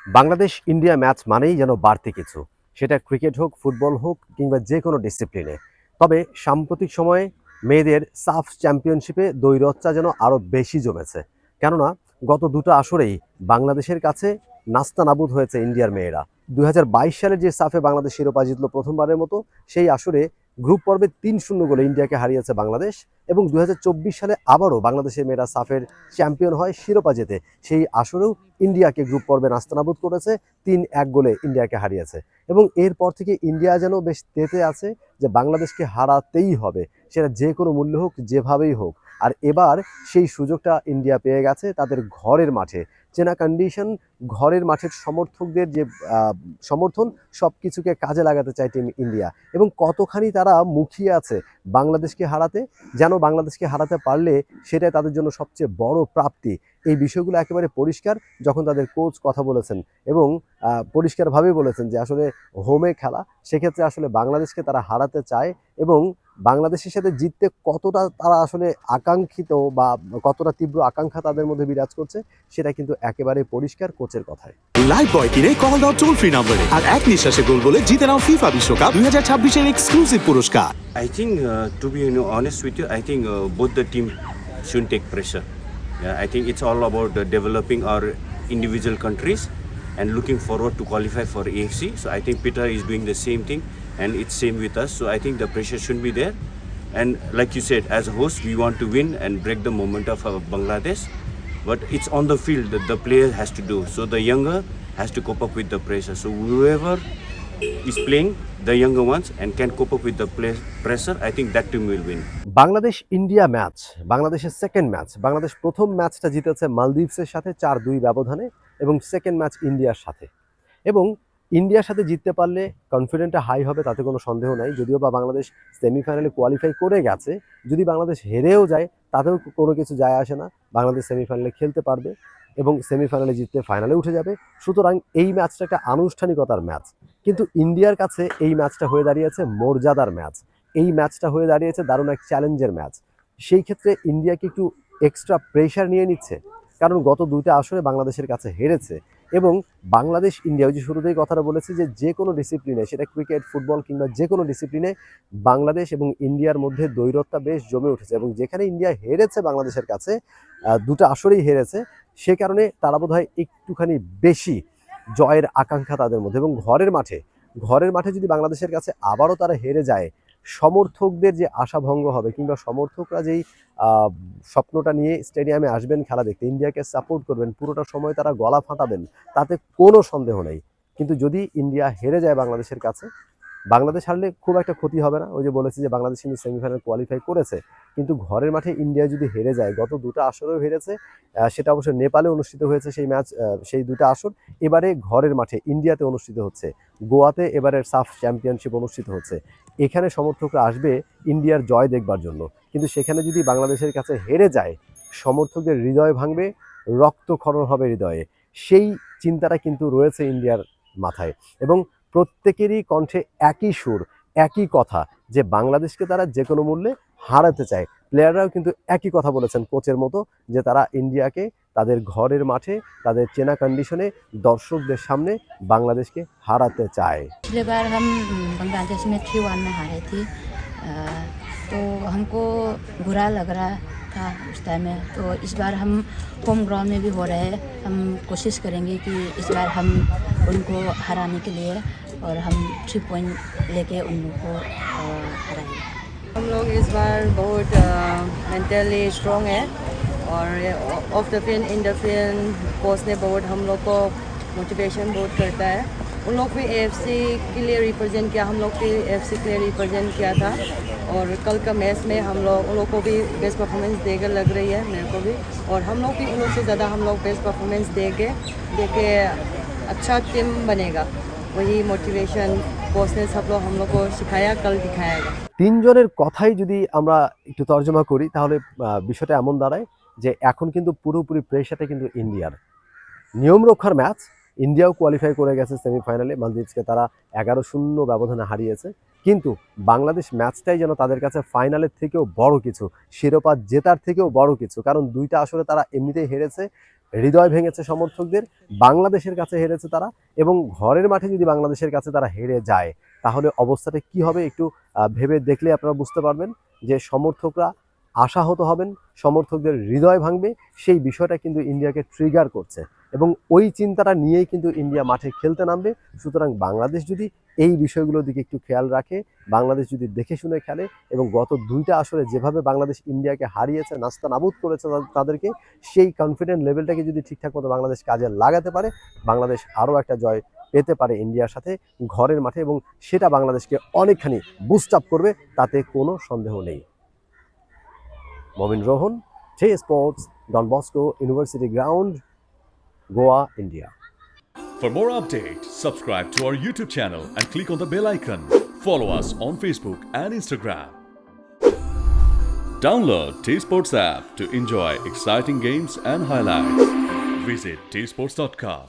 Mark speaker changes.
Speaker 1: Bangladesh India match মানেই যেন বাড়তি কিছু, সেটা ক্রিকেট হোক, ফুটবল হোক কিংবা যে কোনো ডিসিপ্লিনে। তবে সাম্প্রতিক সময়ে মেয়েদের সাফ চ্যাম্পিয়নশিপে দ্বৈরথটা যেন আরও বেশি জমেছে। কেননা গত দুটো আসরেই বাংলাদেশের কাছে নাস্তানাবুদ হয়েছে ইন্ডিয়ার মেয়েরা। 2022 সালে যে সাফে বাংলাদেশ শিরোপা জিতল প্রথমবারের মতো, সেই আসরে গ্রুপ পর্বে 3-0 গোলে ইন্ডিয়াকে হারিয়েছে বাংলাদেশ। এবং 2024 সালে আবারও বাংলাদেশের মেয়েরা সাফের চ্যাম্পিয়ন হয় শিরোপা জেতে। সেই আসরেও ইন্ডিয়াকে গ্রুপ পর্বে নাস্তানাবুদ করেছে, 3-1 গোলে ইন্ডিয়াকে হারিয়েছে। এবং এরপর থেকে ইন্ডিয়া যেন বেশ তেতে আছে যে বাংলাদেশকে হারাতেই হবে, সেটা যে কোনো মূল্য হোক, যেভাবেই হোক। আর এবার সেই সুযোগটা ইন্ডিয়া পেয়ে গেছে তাদের ঘরের মাঠে। চেনা কন্ডিশন, ঘরের মাঠের সমর্থকদের যে সমর্থন, সব কিছুকে কাজে লাগাতে চায় টিম ইন্ডিয়া। এবং কতখানি তারা মুখিয়ে আছে বাংলাদেশকে হারাতে, যেন বাংলাদেশকে হারাতে পারলে সেটাই তাদের জন্য সবচেয়ে বড় প্রাপ্তি। এই বিষয়গুলো একেবারে পরিষ্কার যখন তাদের কোচ কথা বলেছেন, এবং পরিষ্কারভাবেই বলেছেন যে আসলে হোমে খেলা, সেক্ষেত্রে আসলে বাংলাদেশকে তারা হারাতে চায়। এবং বাংলাদেশের সাথে জিততে কতটা তারা আসলে আকাঙ্ক্ষিত বা কতটা তীব্র আকাঙ্ক্ষা তাদের মধ্যে বিরাজ করছে, সেটা কিন্তু একেবারে পরিষ্কার কোচের কথায়।
Speaker 2: লাইভ বয় কিনে কল দাও টোল ফ্রি নম্বরে, আর এক নিঃশ্বাসে গোল বলে জিতে নাও ফিফা বিশ্বকাপ 2026 এক্সক্লুসিভ পুরস্কার।
Speaker 3: I think, to be honest with you, I think both the team shouldn't take pressure. Yeah, I think it's all about developing our individual countries and looking forward to qualify for AFC. So I think Peter is doing the same thing, and it's same with us. So I think the pressure shouldn't be there. And like you said, as a host, we want to win and break the momentum of Bangladesh. But it's on the field that the player has to do. So the younger has to cope up with the pressure. So whoever is playing, the younger ones, and can cope up with the pressure, I think that team will win.
Speaker 1: Bangladesh India match, বাংলাদেশের second match. Bangladesh প্রথম ম্যাচটা জিতেছে মালদ্বীপসের সাথে 4-2 ব্যবধানে, এবং second match ইন্ডিয়ার সাথে। এবং ইন্ডিয়ার সাথে জিততে পারলে কনফিডেন্টটা হাই হবে, তাতে কোনো সন্দেহ নাই। যদিও বা বাংলাদেশ সেমিফাইনালে কোয়ালিফাই করে গেছে, যদি বাংলাদেশ হেরেও যায় তাতেও কোনো কিছু যায় আসে না। বাংলাদেশ সেমিফাইনালে খেলতে পারবে এবং সেমিফাইনালে জিততে ফাইনালে উঠে যাবে। সুতরাং এই ম্যাচটা একটা আনুষ্ঠানিকতার ম্যাচ। কিন্তু ইন্ডিয়ার কাছে এই ম্যাচটা হয়ে দাঁড়িয়েছে মর্যাদার ম্যাচ। এই ম্যাচটা হয়ে দাঁড়িয়েছে দারুণ এক চ্যালেঞ্জের ম্যাচ। সেই ক্ষেত্রে ইন্ডিয়াকে একটু এক্সট্রা প্রেশার নিয়ে নিচ্ছে, কারণ গত দুইটা আসরে বাংলাদেশের কাছে হেরেছে। এবং বাংলাদেশ ইন্ডিয়া, ওই যে শুরুতেই কথাটা বলেছি যে কোনো ডিসিপ্লিনে, সেটা ক্রিকেট, ফুটবল কিংবা যে কোনো ডিসিপ্লিনে বাংলাদেশ এবং ইন্ডিয়ার মধ্যে দ্বৈরথটা বেশ জমে উঠেছে। এবং যেখানে ইন্ডিয়া হেরেছে বাংলাদেশের কাছে, দুটো আসরেই হেরেছে, সে কারণে তারা বোধহয় একটুখানি বেশি জয়ের আকাঙ্ক্ষা তাদের মধ্যে। এবং ঘরের মাঠে যদি বাংলাদেশের কাছে আবারও তারা হেরে যায়, সমর্থকদের যে আশাভঙ্গ হবে, কিংবা সমর্থকরা যেই স্বপ্নটা নিয়ে স্টেডিয়ামে আসবেন খেলা দেখতে, ইন্ডিয়াকে সাপোর্ট করবেন, পুরোটা সময় তারা গলা ফাটাবেন, তাতে কোনো সন্দেহ নেই। কিন্তু যদি ইন্ডিয়া হেরে যায় বাংলাদেশের কাছে, বাংলাদেশ হারলে খুব একটা ক্ষতি হবে না। ওই যে বলেছি যে বাংলাদেশ কিন্তু সেমিফাইনাল কোয়ালিফাই করেছে, কিন্তু ঘরের মাঠে ইন্ডিয়া যদি হেরে যায়, গত দুটো আসরেও হেরেছে, সেটা অবশ্য নেপালে অনুষ্ঠিত হয়েছে সেই ম্যাচ, সেই দুটো আসর। এবারে ঘরের মাঠে ইন্ডিয়াতে অনুষ্ঠিত হচ্ছে, গোয়াতে এবারের সাফ চ্যাম্পিয়নশিপ অনুষ্ঠিত হচ্ছে। এখানে সমর্থকরা আসবে ইন্ডিয়ার জয় দেখবার জন্য, কিন্তু সেখানে যদি বাংলাদেশের কাছে হেরে যায়, সমর্থকদের হৃদয় ভাঙবে, রক্তক্ষরণ হবে হৃদয়ে। সেই চিন্তাটা কিন্তু রয়েছে ইন্ডিয়ার মাথায়। এবং প্রত্যেকেরই কণ্ঠে একই সুর, একই কথা, যে বাংলাদেশকে তারা যে কোনো মূল্যে হারাতে চায়। প্লেয়াররাও কিন্তু একই কথা বলেছেন কোচের মতো, যে তারা ইন্ডিয়াকে তাদের ঘরের মাঠে, তাদের চেনা কন্ডিশনে, দর্শকদের সামনে বাংলাদেশকে হারাতে চায়।
Speaker 4: पिछले बार हम बांग्लादेश में 3-1 में हारे थे। तो हमको बुरा लग रहा था उस टाइम में। तो इस बार हम होम ग्राउंड में भी हो रहे हैं, हम कोशिश करेंगे कि इस बार हम उनको हराने के लिए, और हम 3 पॉइंट लेके उन लोग को हराएंगे।
Speaker 5: हम लोग इस बार बहुत मेंटली स्ट्रॉन्ग है, और of the field, in the field coach ने बहुत हम लोग को मोटिवेशन बहुत करता है। उन लोग भी एएफसी के लिए रिप्रेजेंट किया, हम लोग भी एएफसी के लिए रिप्रेजेंट किया था। और कल का मैच में हम लोग को भी बेस्ट परफॉर्मेंस देकर लग रही है, मेरे को भी। और हम लोग भी उन लोग से ज़्यादा हम लोग बेस्ट परफॉर्मेंस देके अच्छा टीम बनेगा। वही मोटिवेशन कोच ने सब लोग हम लोग को सिखाया, कल दिखाएगा।
Speaker 1: তিনজনের কথাই যদি আমরা একটু তর্জমা করি, তাহলে বিষয়টা এমন দাঁড়ায় যে এখন কিন্তু পুরোপুরি প্রেশারটা কিন্তু ইন্ডিয়ার। নিয়ম রক্ষার ম্যাচ, ইন্ডিয়াও কোয়ালিফাই করে গেছে সেমিফাইনালে, মালদ্বীপসকে তারা 11-0 ব্যবধানে হারিয়েছে। কিন্তু বাংলাদেশ ম্যাচটাই যেন তাদের কাছে ফাইনালের থেকেও বড় কিছু, শিরোপা জেতার থেকেও বড় কিছু। কারণ দুইটা আসরে তারা এমনিতেই হেরেছে, হৃদয় ভেঙেছে সমর্থকদের, বাংলাদেশের কাছে হেরেছে তারা, এবং ঘরের মাঠে যদি বাংলাদেশের কাছে তারা হেরে যায় তাহলে অবস্থাটা কি হবে একটু ভেবে দেখলে আপনারা বুঝতে পারবেন যে সমর্থকরা আশাহত হবেন, সমর্থকদের হৃদয় ভাঙবে। সেই বিষয়টা কিন্তু ইন্ডিয়াকে ট্রিগার করছে এবং ওই চিন্তাটা নিয়েই কিন্তু ইন্ডিয়া মাঠে খেলতে নামবে। সুতরাং বাংলাদেশ যদি এই বিষয়গুলোর দিকে একটু খেয়াল রাখে, বাংলাদেশ যদি দেখে শুনে খেলে এবং গত 2টা আসরে যেভাবে বাংলাদেশ ইন্ডিয়াকে হারিয়েছে, নাস্তানাবুদ করেছে তাদেরকে, সেই কনফিডেন্ট লেভেলটাকে যদি ঠিকঠাক মতো বাংলাদেশ কাজে লাগাতে পারে, বাংলাদেশ আরও একটা জয় পেতে পারে ইন্ডিয়ার সাথে ঘরের মাঠে, এবং সেটা বাংলাদেশকে অনেকখানি বুস্ট আপ করবে, তাতে কোনো সন্দেহ নেই। মমিন রোহন, টে sports, Don Bosco university ground, Goa, India.
Speaker 6: For more updates, subscribe to our YouTube channel and click on the bell icon. Follow us on Facebook and Instagram. Download T-Sports app to enjoy exciting games and highlights. Visit tsports.com.